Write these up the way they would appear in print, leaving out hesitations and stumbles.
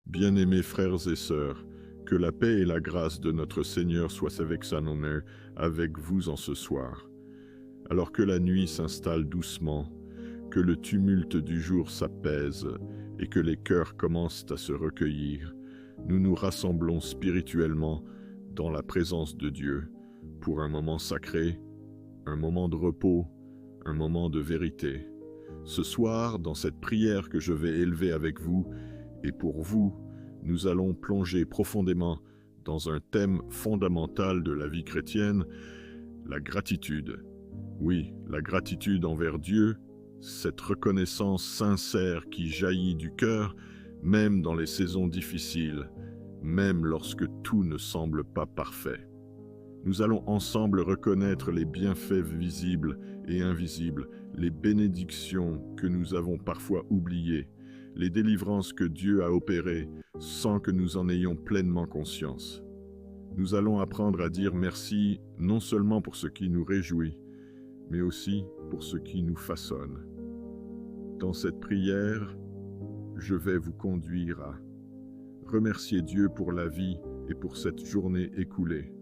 Bien-aimés frères et sœurs, que la paix et la grâce de notre Seigneur soient avec sa honneur avec vous en ce soir. Alors que la nuit s'installe doucement, que le tumulte du jour s'apaise et que les cœurs commencent à se recueillir, nous nous rassemblons spirituellement dans la présence de Dieu pour un moment sacré, un moment de repos, un moment de vérité. Ce soir, dans cette prière que je vais élever avec vous et pour vous, nous allons plonger profondément dans un thème fondamental de la vie chrétienne, la gratitude. Oui, la gratitude envers Dieu, cette reconnaissance sincère qui jaillit du cœur, même dans les saisons difficiles, même lorsque tout ne semble pas parfait. Nous allons ensemble reconnaître les bienfaits visibles et invisibles, les bénédictions que nous avons parfois oubliées, les délivrances que Dieu a opérées sans que nous en ayons pleinement conscience. Nous allons apprendre à dire merci non seulement pour ce qui nous réjouit, mais aussi pour ce qui nous façonne. Dans cette prière, je vais vous conduire à remercier Dieu pour la vie et pour cette journée écoulée,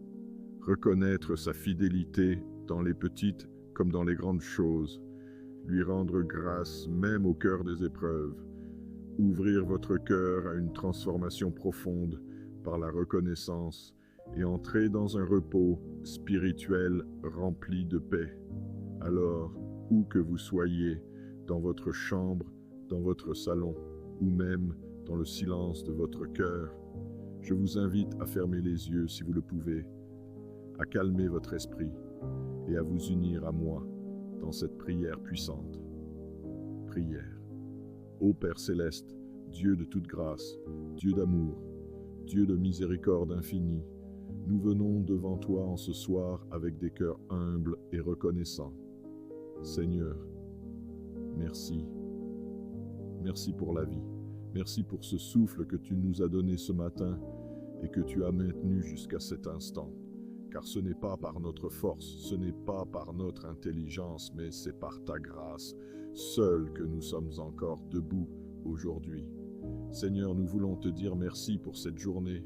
reconnaître sa fidélité dans les petites comme dans les grandes choses, lui rendre grâce même au cœur des épreuves, ouvrir votre cœur à une transformation profonde par la reconnaissance et entrer dans un repos spirituel rempli de paix. Alors, où que vous soyez, dans votre chambre, dans votre salon, ou même dans le silence de votre cœur, je vous invite à fermer les yeux si vous le pouvez, à calmer votre esprit et à vous unir à moi dans cette prière puissante. Prière. Ô Père céleste, Dieu de toute grâce, Dieu d'amour, Dieu de miséricorde infinie, nous venons devant toi en ce soir avec des cœurs humbles et reconnaissants. Seigneur, merci. Merci pour la vie. Merci pour ce souffle que tu nous as donné ce matin et que tu as maintenu jusqu'à cet instant. Car ce n'est pas par notre force, ce n'est pas par notre intelligence, mais c'est par ta grâce, seul que nous sommes encore debout aujourd'hui. Seigneur, nous voulons te dire merci pour cette journée,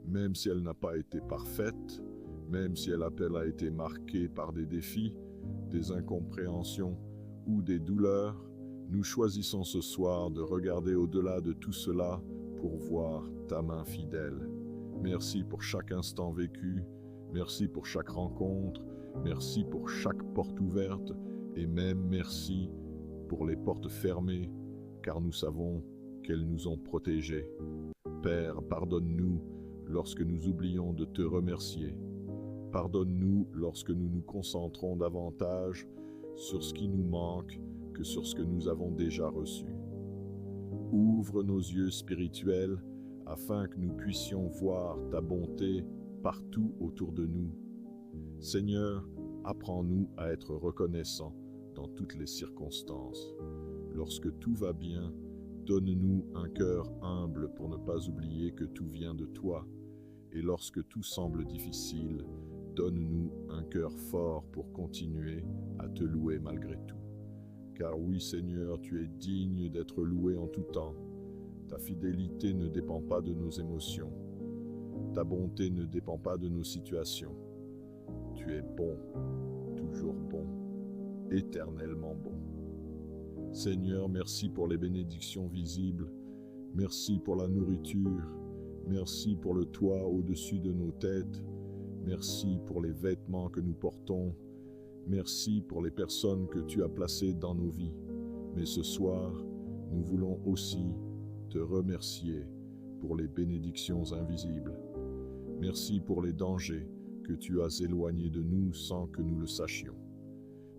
même si elle n'a pas été parfaite, même si elle a été marquée par des défis, des incompréhensions ou des douleurs, nous choisissons ce soir de regarder au-delà de tout cela pour voir ta main fidèle. Merci pour chaque instant vécu, merci pour chaque rencontre, merci pour chaque porte ouverte et même merci pour les portes fermées, car nous savons qu'elles nous ont protégés. Père, pardonne-nous lorsque nous oublions de te remercier. Pardonne-nous lorsque nous nous concentrons davantage sur ce qui nous manque que sur ce que nous avons déjà reçu. Ouvre nos yeux spirituels afin que nous puissions voir ta bonté partout autour de nous. Seigneur, apprends-nous à être reconnaissants dans toutes les circonstances. Lorsque tout va bien, donne-nous un cœur humble pour ne pas oublier que tout vient de toi. Et lorsque tout semble difficile, donne-nous un cœur fort pour continuer à te louer malgré tout. Car oui, Seigneur, tu es digne d'être loué en tout temps. Ta fidélité ne dépend pas de nos émotions. Ta bonté ne dépend pas de nos situations. Tu es bon, toujours bon, éternellement bon. Seigneur, merci pour les bénédictions visibles. Merci pour la nourriture. Merci pour le toit au-dessus de nos têtes. Merci pour les vêtements que nous portons. Merci pour les personnes que tu as placées dans nos vies. Mais ce soir, nous voulons aussi te remercier pour les bénédictions invisibles. Merci pour les dangers que tu as éloignés de nous sans que nous le sachions.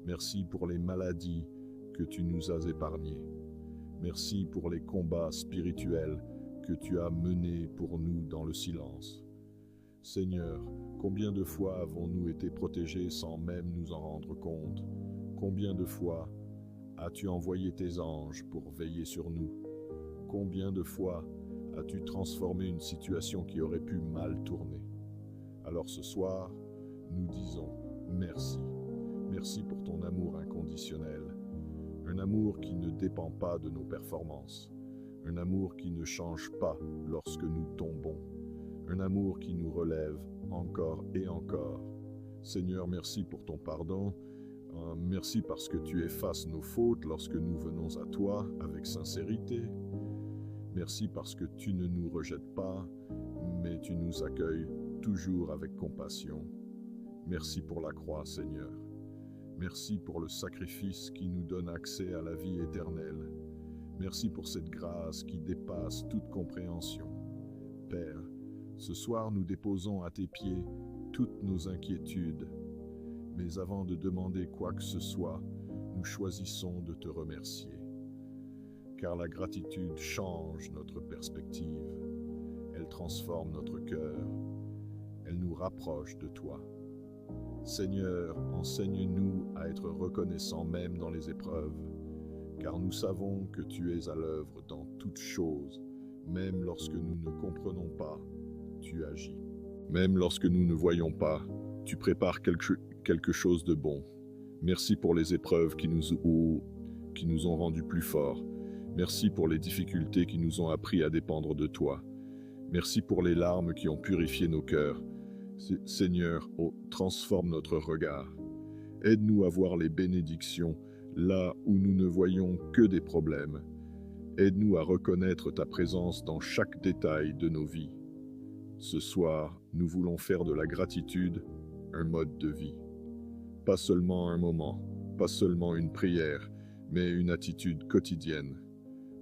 Merci pour les maladies que tu nous as épargnées. Merci pour les combats spirituels que tu as menés pour nous dans le silence. Seigneur, combien de fois avons-nous été protégés sans même nous en rendre compte? Combien de fois as-tu envoyé tes anges pour veiller sur nous? Combien de fois as-tu transformé une situation qui aurait pu mal tourner? Alors ce soir, nous disons merci. Merci pour ton amour inconditionnel. Un amour qui ne dépend pas de nos performances. un amour qui ne change pas lorsque nous tombons, un amour qui nous relève encore et encore. Seigneur, merci pour ton pardon. Merci parce que tu effaces nos fautes lorsque nous venons à toi avec sincérité. Merci parce que tu ne nous rejettes pas, mais tu nous accueilles toujours avec compassion. Merci pour la croix, Seigneur. Merci pour le sacrifice qui nous donne accès à la vie éternelle. Merci pour cette grâce qui dépasse toute compréhension. Père, ce soir nous déposons à tes pieds toutes nos inquiétudes. Mais avant de demander quoi que ce soit, nous choisissons de te remercier. Car la gratitude change notre perspective. Elle transforme notre cœur. Elle nous rapproche de toi. Seigneur, enseigne-nous à être reconnaissants même dans les épreuves, car nous savons que tu es à l'œuvre dans toutes choses, même lorsque nous ne comprenons pas, tu agis. Même lorsque nous ne voyons pas, tu prépares quelque chose de bon. Merci pour les épreuves qui nous ont rendus plus forts. Merci pour les difficultés qui nous ont appris à dépendre de toi. Merci pour les larmes qui ont purifié nos cœurs. Seigneur, transforme notre regard. Aide-nous à voir les bénédictions là où nous ne voyons que des problèmes. Aide-nous à reconnaître ta présence dans chaque détail de nos vies. Ce soir, nous voulons faire de la gratitude un mode de vie. Pas seulement un moment, pas seulement une prière, mais une attitude quotidienne.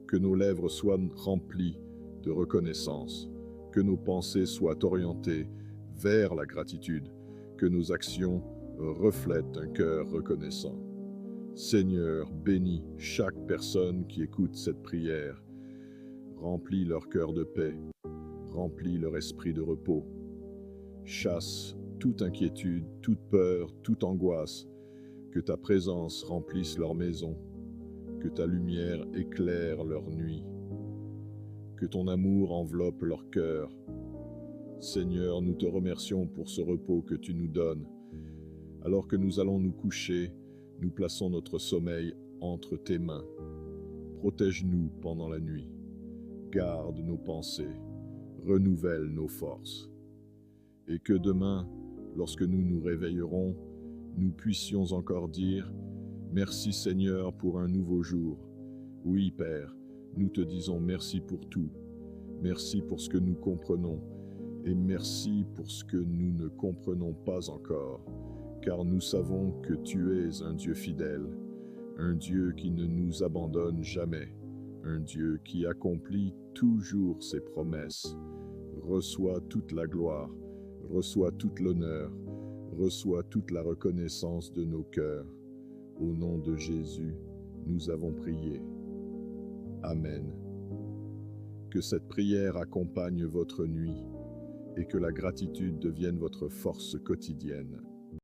Que nos lèvres soient remplies de reconnaissance, que nos pensées soient orientées vers la gratitude, que nos actions reflètent un cœur reconnaissant. Seigneur, bénis chaque personne qui écoute cette prière. Remplis leur cœur de paix, remplis leur esprit de repos. Chasse toute inquiétude, toute peur, toute angoisse. Que ta présence remplisse leur maison, que ta lumière éclaire leur nuit, que ton amour enveloppe leur cœur. Seigneur, nous te remercions pour ce repos que tu nous donnes. Alors que nous allons nous coucher, nous plaçons notre sommeil entre tes mains. Protège-nous pendant la nuit. Garde nos pensées. Renouvelle nos forces. Et que demain, lorsque nous nous réveillerons, nous puissions encore dire « Merci Seigneur pour un nouveau jour ». Oui, Père, nous te disons merci pour tout. Merci pour ce que nous comprenons. Et merci pour ce que nous ne comprenons pas encore, car nous savons que tu es un Dieu fidèle, un Dieu qui ne nous abandonne jamais, un Dieu qui accomplit toujours ses promesses. Reçois toute la gloire, reçois tout l'honneur, reçois toute la reconnaissance de nos cœurs. Au nom de Jésus, nous avons prié. Amen. Que cette prière accompagne votre nuit, et que la gratitude devienne votre force quotidienne.